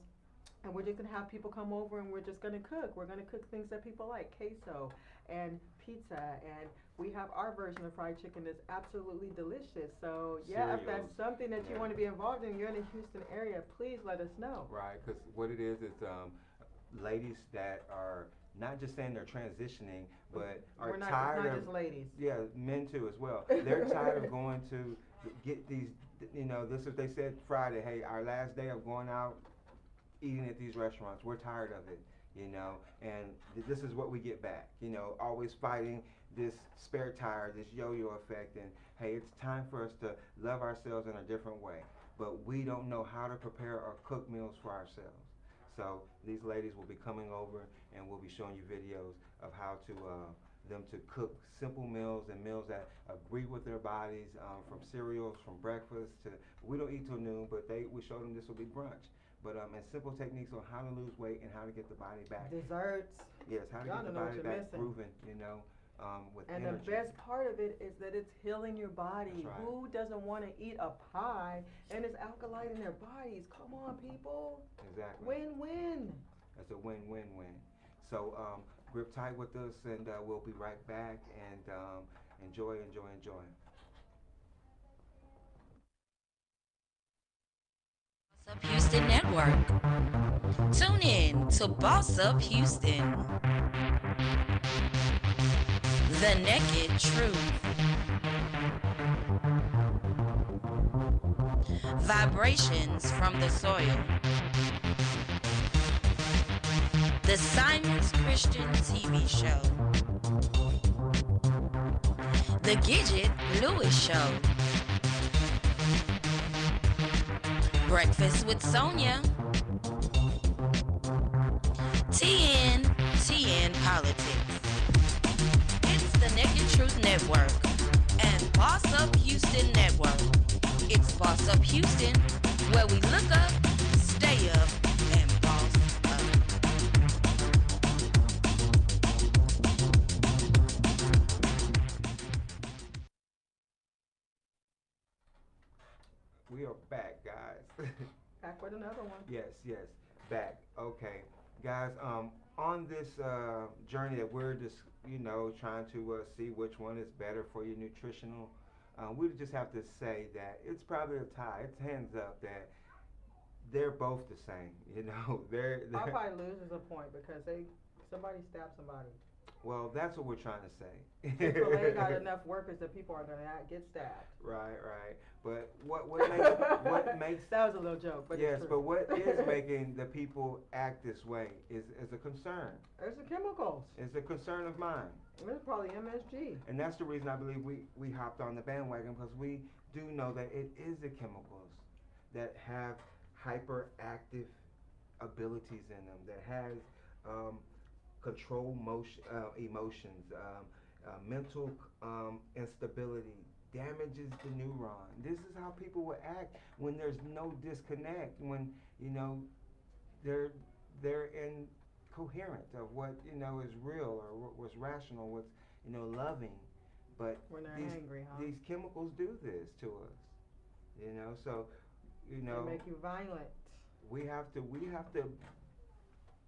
And we're just going to have people come over and we're just going to cook. We're going to cook things that people like, queso and pizza. And we have our version of fried chicken that's absolutely delicious. So, yeah, if that's Cereals. something that you Yeah. want to be involved in, you're in the Houston area, please let us know. Right, because what it is ladies that are not just saying they're transitioning, but are We're not, tired it's not of, just ladies. yeah, men too as well. They're tired of going to get these, you know, this is what they said Friday, hey, our last day of going out eating at these restaurants. We're tired of it, you know, and this is what we get back, you know, always fighting this spare tire, this yo-yo effect, and hey, it's time for us to love ourselves in a different way. But we don't know how to prepare or cook meals for ourselves. So these ladies will be coming over and we'll be showing you videos of how to them to cook simple meals and meals that agree with their bodies, from cereals, from breakfast to, we don't eat till noon, but we showed them this will be brunch. But and simple techniques on how to lose weight and how to get the body back. Desserts. Yes, how to Y'all get the don't know what body you're back missing. proven, you know, with And energy. the best part of it is that it's healing your body. That's right. Who doesn't want to eat a pie and it's alkaline in their bodies? Come on, people. Exactly. Win-win. That's a win-win-win. So grip tight with us, and we'll be right back. And enjoy. Boss Up Houston Network. Tune in to Boss Up Houston. The Naked Truth. Vibrations from the soil. The Simon's Christian TV show. The Gidget Lewis Show. Breakfast with Sonia. TN Politics. It's the Naked Truth Network and Boss Up Houston Network. It's Boss Up Houston, where we look up, stay up, and boss up. We are back, guys. Back with another one. Yes, back. Okay, guys. On this journey that we're just, you know, trying to see which one is better for your nutritional, we just have to say that it's probably a tie. It's hands up that they're both the same. You know, they're Popeye loses a point because somebody stabbed somebody. well, that's what we're trying to say. Chick-fil-A got enough workers that people are gonna get stabbed. Right. But what makes That was a little joke, but yes, it's but true. what is making the people act this way is a concern. There's the chemicals. It's a concern of mine. It's probably MSG. And that's the reason I believe we hopped on the bandwagon, because we do know that it is the chemicals that have hyperactive abilities in them, that has control emotions, mental instability, damages the neuron. This is how people will act when there's no disconnect, when, you know, they're in coherent of what, you know, is real or what's rational, what's, you know, loving. But When they're these, angry, huh? these chemicals do this to us, you know. So, you know, They make you violent. we have to,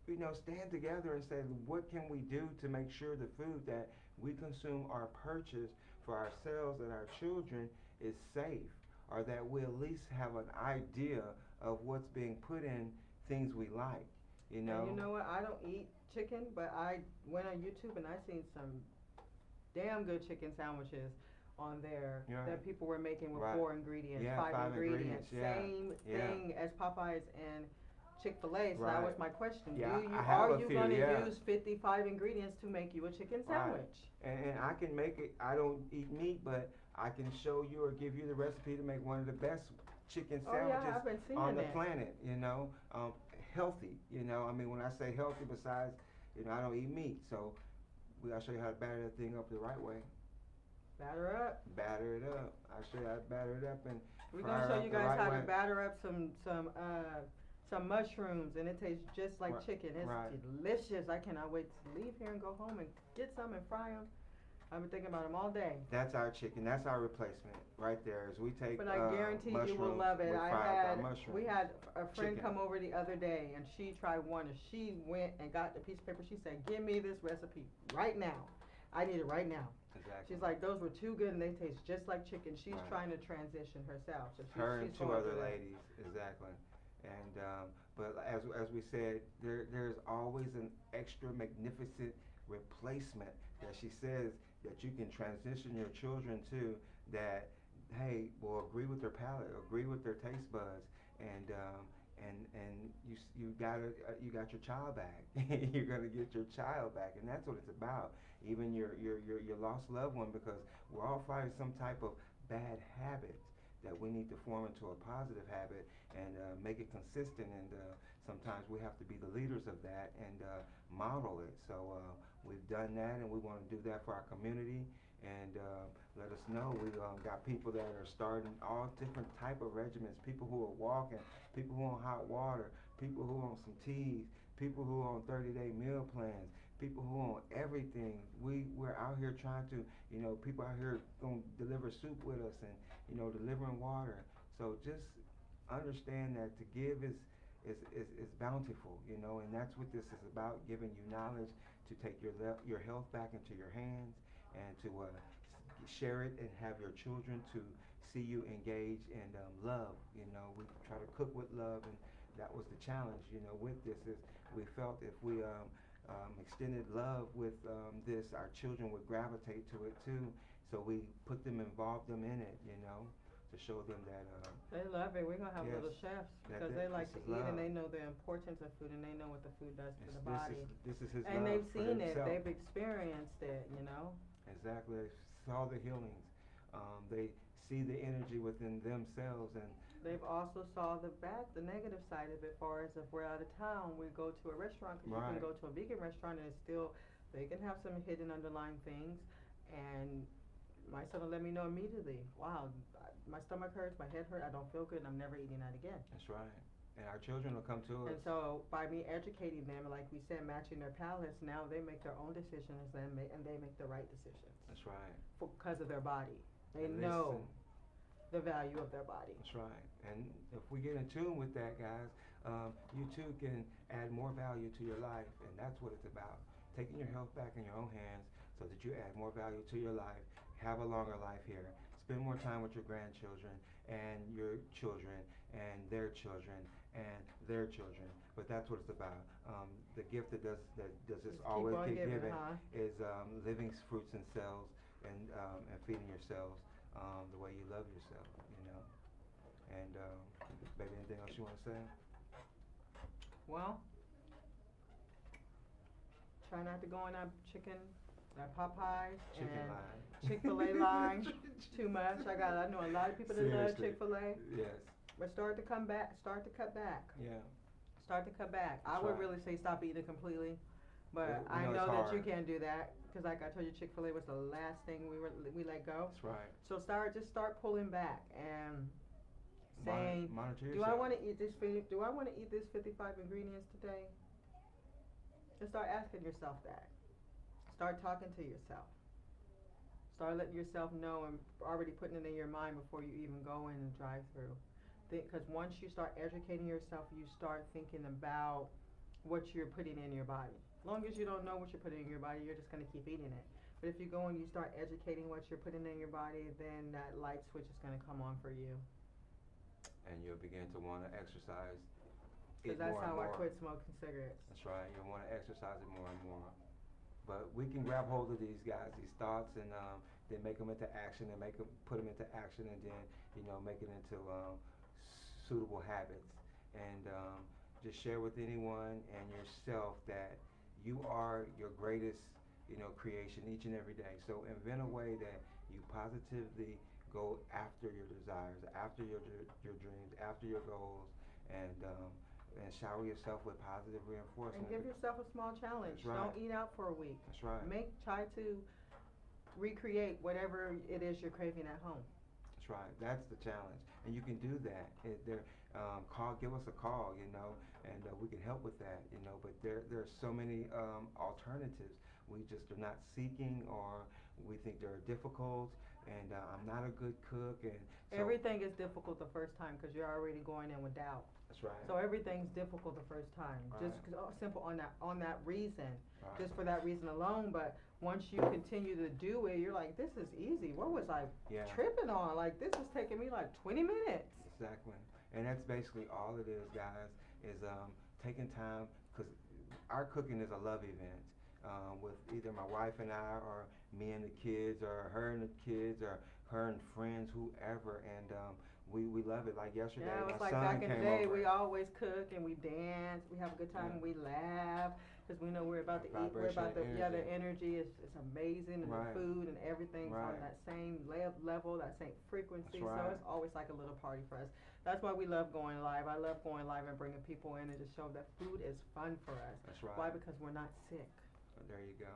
you know, stand together and say, what can we do to make sure the food that we consume or purchase for ourselves and our children is safe, or that we at least have an idea of what's being put in things we like, you know. And you know what? I don't eat chicken, but I went on YouTube and I seen some damn good chicken sandwiches on there Yeah. that people were making with Right. 4 ingredients, Yeah, 5 ingredients, yeah. Same Yeah. thing as Popeyes and Chick-fil-A. So Right. that was my question. Yeah, Do you I have are a you few, going to yeah. use 55 ingredients to make you a chicken Right. sandwich? And I can make it. I don't eat meat, but I can show you or give you the recipe to make one of the best chicken Oh yeah, sandwiches I've been seeing on the that. planet. Healthy. I mean, when I say healthy, besides, I don't eat meat, so we gotta show you how to batter that thing up the right way. Batter up. Batter it up. I'll show you how to batter it up and We're fry gonna it show up you the guys right how way. to batter up some mushrooms, and it tastes just like Right, chicken. It's right. delicious. I cannot wait to leave here and go home and get some and fry them. I've been thinking about them all day. That's our chicken. That's our replacement right there. Is we take But I guarantee you will mushrooms, love it. we fry up our mushrooms. We had a friend Chicken. come over the other day, and she tried one, and she went and got the piece of paper. She said, "Give me this recipe right now. I need it right now." Exactly. She's like, "Those were too good, and they taste just like chicken." She's Right. trying to transition herself, so Her she's and two going other through that. ladies, exactly. And but as we said, there's always an extra magnificent replacement that she says that you can transition your children to, that hey will agree with their palate, agree with their taste buds, and you got your child back. You're gonna get your child back, and that's what it's about. Even your lost loved one, because we're all fighting some type of bad habit that we need to form into a positive habit and make it consistent. And sometimes we have to be the leaders of that and model it. So we've done that, and we want to do that for our community. And let us know. We got people that are starting all different type of regimens. People who are walking, people who are on hot water, people who are on some teas, people who are on 30-day meal plans, people who are on everything. We're out here trying to, people out here gonna deliver soup with us and delivering water. So just understand that to give is bountiful, and that's what this is about, giving you knowledge to take your health back into your hands and to share it and have your children to see you engage and love. We try to cook with love, and that was the challenge, with this is we felt if we extended love with this, our children would gravitate to it too. So we involved them in it, to show them that. They love it. We're gonna have Yes. little chefs That- because that- they like this to is eat and love. they know the importance of food and they know what the food does to the body. This is his And love they've for seen it. himself. They've experienced it. Exactly. They saw the healings. They see the energy within themselves, and They've also saw the negative side of it. Far as if we're out of town, we go to a restaurant, 'cause you Right. can go to a vegan restaurant and it's still, they can have some hidden underlying things. And my son will let me know immediately. Wow, my stomach hurts, my head hurts, I don't feel good, and I'm never eating that again. that's right. And our children will come to us. And so by me educating them, like we said, matching their palates, now they make their own decisions and they make the right decisions That's right. because of their body. They And know listen. the value of their body. That's right. And if we get in tune with that, guys, you too can add more value to your life, and that's what it's about. Taking your health back in your own hands so that you add more value to your life, have a longer life here, spend more time with your grandchildren and your children and their children and their children. But that's what it's about. The gift that does this Just always keep on keep giving, giving huh? is living fruits and cells and feeding yourselves the way you love yourself, And baby, anything else you want to say? Well, try not to go on that Popeyes Chicken and line. Chick-fil-A line too much. I know a lot of people that love Seriously. Chick-fil-A, Yes. but start to cut back. Yeah. Start to cut back. I That's would right. really say stop eating completely, but Yeah, we I know it's know that you hard. can't do that because, like I told you, Chick-fil-A was the last thing we let go. That's right. So start pulling back and saying, Monitor do yourself. I want to eat this? Do I want to eat this 55 ingredients today? And start asking yourself that. Start talking to yourself. Start letting yourself know and already putting it in your mind before you even go in and drive through. Because once you start educating yourself, you start thinking about what you're putting in your body. As long as you don't know what you're putting in your body, you're just going to keep eating it. But if you go and you start educating what you're putting in your body, then that light switch is going to come on for you. And you'll begin to want to exercise Because it that's more and how I more. quit smoking cigarettes. That's right. You'll want to exercise it more and more. But we can grab hold of these guys, these thoughts, and then make them into action, and put them into action, and then make it into suitable habits. And just share with anyone and yourself that you are your greatest creation each and every day. So invent a way that you positively go after your desires, after your dreams, after your goals, and shower yourself with positive reinforcement. And give yourself a small challenge. That's right. Don't eat out for a week. That's right. Try to recreate whatever it is you're craving at home. That's right. That's the challenge, and you can do that. Give us a call, and we can help with that, But there's so many alternatives. We just are not seeking, or we think they're difficult. And I'm not a good cook, and so Everything is difficult the first time because you're already going in with doubt. that's right. So everything's difficult the first time. Right. Just simple on that reason. Right. Just for that reason alone. But once you continue to do it, you're like, this is easy. What was I Yeah. tripping on? Like, this was taking me like 20 minutes. Exactly. And that's basically all it is, guys, is taking time, because our cooking is a love event with either my wife and I, or me and the kids, or her and the kids, or her and friends, whoever. And we love it. Like yesterday, Yeah, it was my like son back in the came day, over. we always cook and we dance, we have a good time, Yeah. and we laugh, because we know we're about to eat, we're Vibration about to, and yeah, the energy. energy is amazing, and Right. the food and everything's on Right. that same level, that same frequency, That's right. so it's always like a little party for us. That's why we love going live. I love going live and bringing people in and just show that food is fun for us. That's right. Why? Because we're not sick. There you go.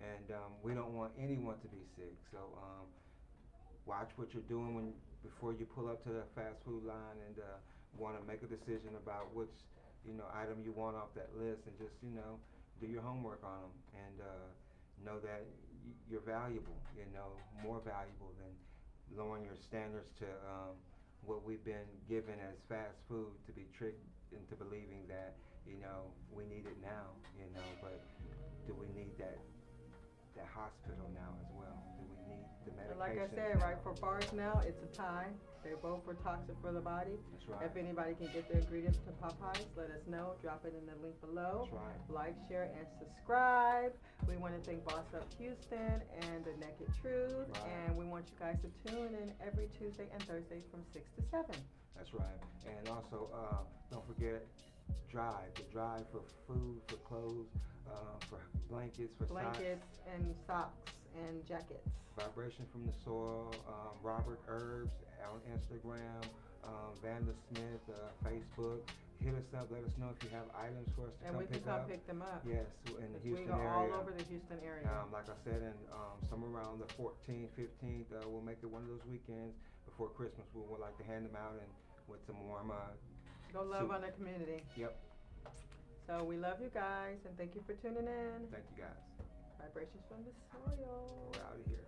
And we don't want anyone to be sick. So watch what you're doing before you pull up to the fast food line, and want to make a decision about which item you want off that list, and just do your homework on them, and know that you're valuable. More valuable than lowering your standards to what we've been given as fast food, to be tricked into believing that we need it now. But do we need that hospital now as well? Do we need the medication? And like I said, right, for bars now, it's a tie. They both were toxic for the body. That's right. If anybody can get the ingredients to Popeyes, let us know. Drop it in the link below. That's right. Like, share, and subscribe. We want to thank Boss Up Houston and The Naked Truth. Right. And we want you guys to tune in every Tuesday and Thursday from 6 to 7. That's right. And also, don't forget the drive for food, for clothes, for blankets, for Blankets and socks and jackets. Vibration from the Soil, Robert Herbs on Instagram, Vanda Smith, Facebook. Hit us up. Let us know if you have items for us to And come we can pick come up. pick them up. Yes, in the We Houston go area. all over the Houston area. Like I said, and somewhere around the 14th, 15th, we'll make it one of those weekends before Christmas. We would like to hand them out, and with some warm. Go love soup. on the community. Yep. So we love you guys, and thank you for tuning in. Thank you guys. Vibrations from the soil. We're out of here.